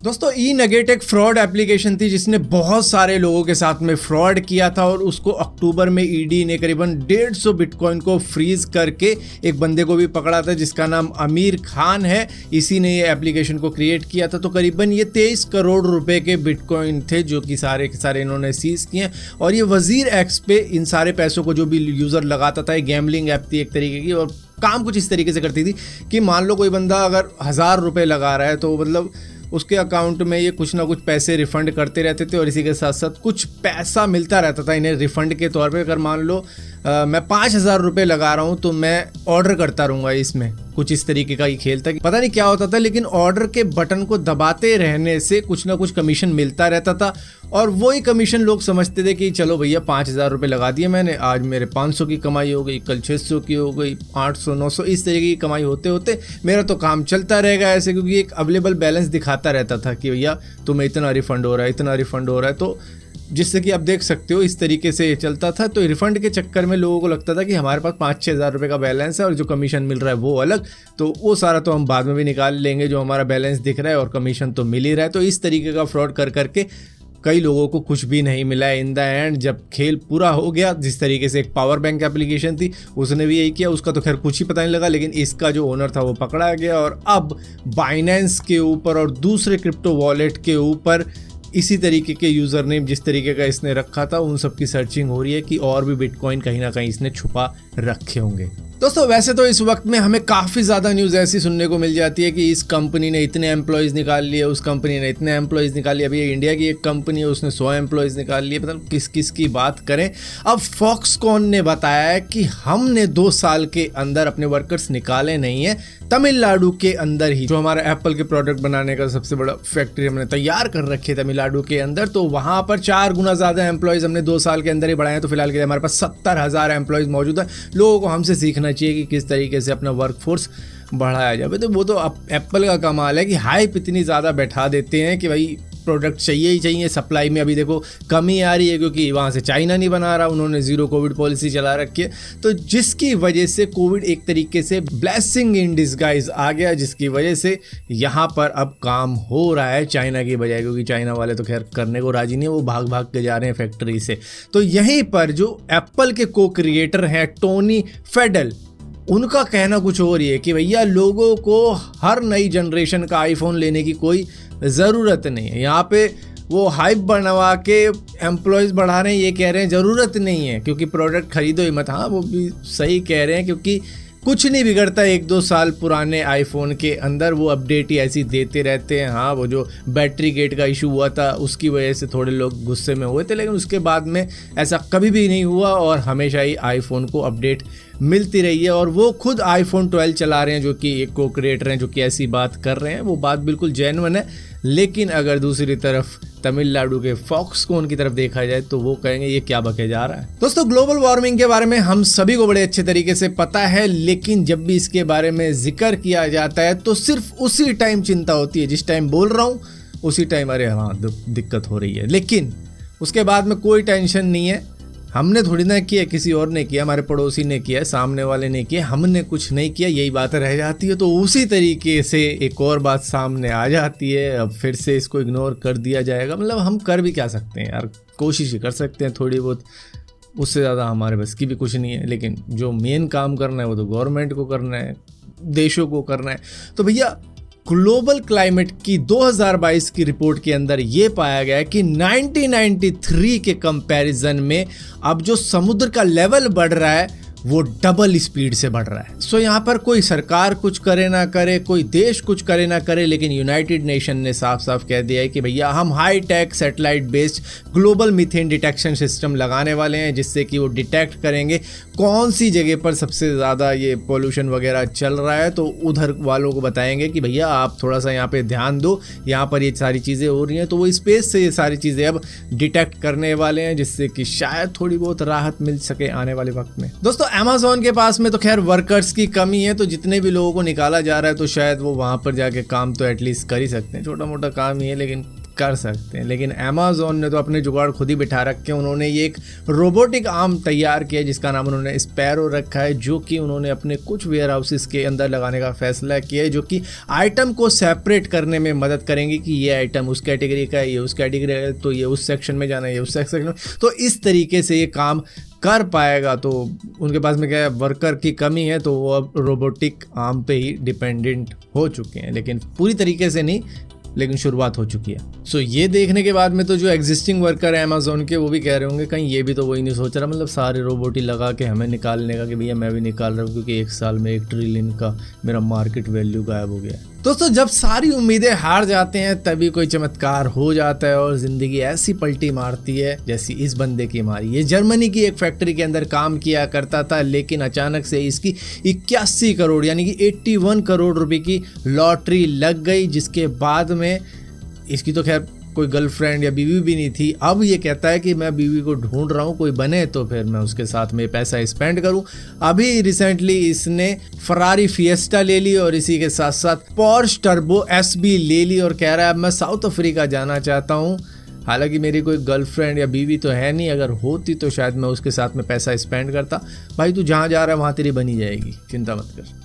दोस्तों eNugget एक fraud application थी जिसने बहुत सारे लोगों के साथ में फ्रॉड किया था और उसको अक्टूबर में ईडी ने करीबन 150 बिटकॉइन को फ्रीज करके एक बंदे को भी पकड़ा था जिसका नाम आमिर खान है। इसी ने ये एप्लीकेशन को क्रिएट किया था। तो करीबन ये 23 करोड़ रुपए के बिटकॉइन थे जो कि सारे के सारे इन्होंने सीज किए और ये वजीर एक्स पे इन सारे पैसों को जो भी यूज़र लगाता था, ये गैम्बलिंग ऐप थी एक तरीके की और काम कुछ इस तरीके से करती थी कि मान लो कोई बंदा अगर 1000 रुपये लगा रहा है तो मतलब उसके अकाउंट में ये कुछ ना कुछ पैसे रिफ़ंड करते रहते थे और इसी के साथ साथ कुछ पैसा मिलता रहता था इन्हें रिफ़ंड के तौर पे। अगर मान लो मैं 5000 रुपये लगा रहा हूँ तो मैं ऑर्डर करता रहूँगा, इसमें कुछ इस तरीके का ही खेल था। पता नहीं क्या होता था लेकिन ऑर्डर के बटन को दबाते रहने से कुछ ना कुछ कमीशन मिलता रहता था और वही कमीशन लोग समझते थे कि चलो भैया 5000 रुपये लगा दिए मैंने, आज मेरे 500 की कमाई हो गई, कल 600 की हो गई, 800 900 इस तरीके की कमाई होते होते मेरा तो काम चलता रहेगा ऐसे, क्योंकि एक अवेलेबल बैलेंस दिखाता रहता था कि भैया तुम्हें इतना रिफ़ंड हो रहा है, इतना रिफ़ंड हो रहा है। तो जिससे कि आप देख सकते हो इस तरीके से ये चलता था। तो रिफ़ंड के चक्कर में लोगों को लगता था कि हमारे पास 5-6 हज़ार रुपये का बैलेंस है और जो कमीशन मिल रहा है वो अलग, तो वो सारा तो हम बाद में भी निकाल लेंगे, जो हमारा बैलेंस दिख रहा है और कमीशन तो मिल ही रहा है। तो इस तरीके का फ्रॉड कर करके कई लोगों को कुछ भी नहीं मिला है। इन द एंड जब खेल पूरा हो गया, जिस तरीके से एक पावर बैंक एप्लीकेशन थी उसने भी यही किया, उसका तो खैर कुछ ही पता नहीं लगा, लेकिन इसका जो ओनर था वो पकड़ा गया और अब बाइनेंस के ऊपर और दूसरे क्रिप्टो वॉलेट के ऊपर इसी तरीके के यूज़र नेम जिस तरीके का इसने रखा था उन सब की सर्चिंग हो रही है कि और भी बिटकॉइन कहीं ना कहीं इसने छुपा रखे होंगे। दोस्तों वैसे तो इस वक्त में हमें काफ़ी ज़्यादा न्यूज़ ऐसी सुनने को मिल जाती है कि इस कंपनी ने इतने एम्प्लॉयज़ निकाल लिए, उस कंपनी ने इतने एम्प्लॉयज़ निकाल लिए। अभी इंडिया की एक कंपनी है उसने 100 एम्प्लॉयज़ निकाल लिए, मतलब किस किस की बात करें। अब फॉक्सकॉन ने बताया है कि हमने 2 साल के अंदर अपने वर्कर्स निकाले नहीं है, तमिलनाडु के अंदर ही जो हमारा एप्पल के प्रोडक्ट बनाने का सबसे बड़ा फैक्ट्री हमने तैयार कर रखी है तमिलनाडु के अंदर, तो वहाँ पर 4 गुना ज़्यादा एम्प्लॉयज़ हमने 2 साल के अंदर ही बढ़ाए हैं। तो फिलहाल के लिए हमारे पास 70,000 एम्प्लॉयज़ मौजूद है। लोगों को हमसे सीखना चाहिए कि किस तरीके से अपना वर्कफोर्स बढ़ाया जाए। तो वो तो एप्पल का कमाल है कि हाइप इतनी ज़्यादा बैठा देते हैं कि भाई प्रोडक्ट चाहिए ही चाहिए। सप्लाई में अभी देखो कमी आ रही है क्योंकि वहाँ से चाइना नहीं बना रहा, उन्होंने ज़ीरो कोविड पॉलिसी चला रखी है, तो जिसकी वजह से कोविड एक तरीके से ब्लेसिंग इन डिस्गाइज आ गया, जिसकी वजह से यहाँ पर अब काम हो रहा है चाइना की बजाय, क्योंकि चाइना वाले तो खैर करने को राजी नहीं है, वो भाग भाग के जा रहे हैं फैक्ट्री से। तो यहीं पर जो एप्पल के को क्रिएटर हैं टोनी फेडल, उनका कहना कुछ और ही है कि भैया लोगों को हर नई जनरेशन का आईफोन लेने की कोई ज़रूरत नहीं है। यहाँ पे वो हाइप बनवा के एम्प्लॉयज़ बढ़ा रहे हैं, ये कह रहे हैं ज़रूरत नहीं है क्योंकि प्रोडक्ट खरीदो ही मत। हाँ वो भी सही कह रहे हैं क्योंकि कुछ नहीं बिगड़ता 1-2 साल पुराने आईफोन के अंदर, वो अपडेट ही ऐसी देते रहते हैं। हाँ वो जो बैटरी गेट का इशू हुआ था उसकी वजह से थोड़े लोग गुस्से में हुए थे, लेकिन उसके बाद में ऐसा कभी भी नहीं हुआ और हमेशा ही आईफोन को अपडेट मिलती रही है। और वो खुद आईफोन 12 चला रहे हैं जो कि एक को क्रिएटर हैं जो कि ऐसी बात कर रहे हैं, वो बात बिल्कुल जेन्युइन है। लेकिन अगर दूसरी तरफ तमिलनाडु के फॉक्सकॉन की तरफ देखा जाए तो वो कहेंगे ये क्या बके जा रहा है। दोस्तों ग्लोबल वार्मिंग के बारे में हम सभी को बड़े अच्छे तरीके से पता है, लेकिन जब भी इसके बारे में जिक्र किया जाता है तो सिर्फ उसी टाइम चिंता होती है, जिस टाइम बोल रहा हूँ उसी टाइम अरे हाँ दिक्कत हो रही है, लेकिन उसके बाद में कोई टेंशन नहीं है। हमने थोड़ी ना किया, किसी और ने किया, हमारे पड़ोसी ने किया, सामने वाले ने किया, हमने कुछ नहीं किया, यही बात रह जाती है। तो उसी तरीके से एक और बात सामने आ जाती है, अब फिर से इसको इग्नोर कर दिया जाएगा। मतलब हम कर भी क्या सकते हैं यार, कोशिश ही कर सकते हैं थोड़ी बहुत, उससे ज़्यादा हमारे बस की भी कुछ नहीं है। लेकिन जो मेन काम करना है वो तो गवर्नमेंट को करना है, देशों को करना है। तो भैया ग्लोबल क्लाइमेट की 2022 की रिपोर्ट के अंदर ये पाया गया है कि 1993 के कंपैरिजन में अब जो समुद्र का लेवल बढ़ रहा है वो डबल स्पीड से बढ़ रहा है। सो यहाँ पर कोई सरकार कुछ करे ना करे, कोई देश कुछ करे ना करे, लेकिन यूनाइटेड नेशन ने साफ साफ कह दिया है कि भैया हम high tech satellite based global methane detection system लगाने वाले हैं, जिससे कि वो डिटेक्ट करेंगे कौन सी जगह पर सबसे ज़्यादा ये पोल्यूशन वगैरह चल रहा है। तो उधर वालों को बताएंगे कि भैया आप थोड़ा सा यहाँ पे ध्यान दो, यहाँ पर ये सारी चीज़ें हो रही हैं। तो वो स्पेस से ये सारी चीज़ें अब डिटेक्ट करने वाले हैं, जिससे कि शायद थोड़ी बहुत राहत मिल सके आने वाले वक्त में। दोस्तों अमेज़न के पास में तो खैर वर्कर्स की कमी है, तो जितने भी लोगों को निकाला जा रहा है तो शायद वो वहाँ पर जाके काम तो एटलीस्ट कर ही सकते हैं, छोटा मोटा काम ही है, लेकिन कर सकते हैं। लेकिन अमेज़न ने तो अपने जुगाड़ खुद ही बिठा रखे हैं। उन्होंने ये एक रोबोटिक आर्म तैयार किया जिसका नाम उन्होंने स्पैरो रखा है, जो कि उन्होंने अपने कुछ वेयर हाउसेस के अंदर लगाने का फैसला किया है, जो कि आइटम को सेपरेट करने में मदद करेंगे कि ये आइटम उस कैटेगरी का है, ये उस कैटेगरी का है, तो ये उस सेक्शन में जाना है, ये उस सेक्शन में, तो इस तरीके से ये काम कर पाएगा। तो उनके पास में क्या है, वर्कर की कमी है, तो वो अब रोबोटिक आर्म पे ही डिपेंडेंट हो चुके हैं, लेकिन पूरी तरीके से नहीं, लेकिन शुरुआत हो चुकी है। सो ये देखने के बाद में तो जो एग्जिस्टिंग वर्कर है अमेज़न के, वो भी कह रहे होंगे कहीं ये भी तो वही नहीं सोच रहा, मतलब सारे रोबोट ही लगा के हमें निकालने का कि भैया मैं भी निकाल रहा हूँ, क्योंकि एक साल में 1 ट्रिलियन का मेरा मार्केट वैल्यू गायब हो गया है। दोस्तों, जब सारी उम्मीदें हार जाते हैं तभी कोई चमत्कार हो जाता है और ज़िंदगी ऐसी पलटी मारती है जैसी इस बंदे की मारी। ये जर्मनी की एक फैक्ट्री के अंदर काम किया करता था, लेकिन अचानक से इसकी 81 करोड़ यानी कि 81 करोड़ रुपए की लॉटरी लग गई, जिसके बाद में इसकी तो खैर कोई गर्लफ्रेंड या बीवी भी नहीं थी। अब ये कहता है कि मैं बीवी को ढूंढ रहा हूँ, कोई बने तो फिर मैं उसके साथ में पैसा स्पेंड करूँ। अभी रिसेंटली इसने फरारी फिएस्टा ले ली और इसी के साथ साथ पोर्श टर्बो एस भी ले ली और कह रहा है अब मैं साउथ अफ्रीका जाना चाहता हूँ। हालांकि मेरी कोई गर्लफ्रेंड या बीवी तो है नहीं, अगर होती तो शायद मैं उसके साथ में पैसा स्पेंड करता। भाई तू जहाँ जा रहा है वहाँ तेरी बनी जाएगी, चिंता मत कर।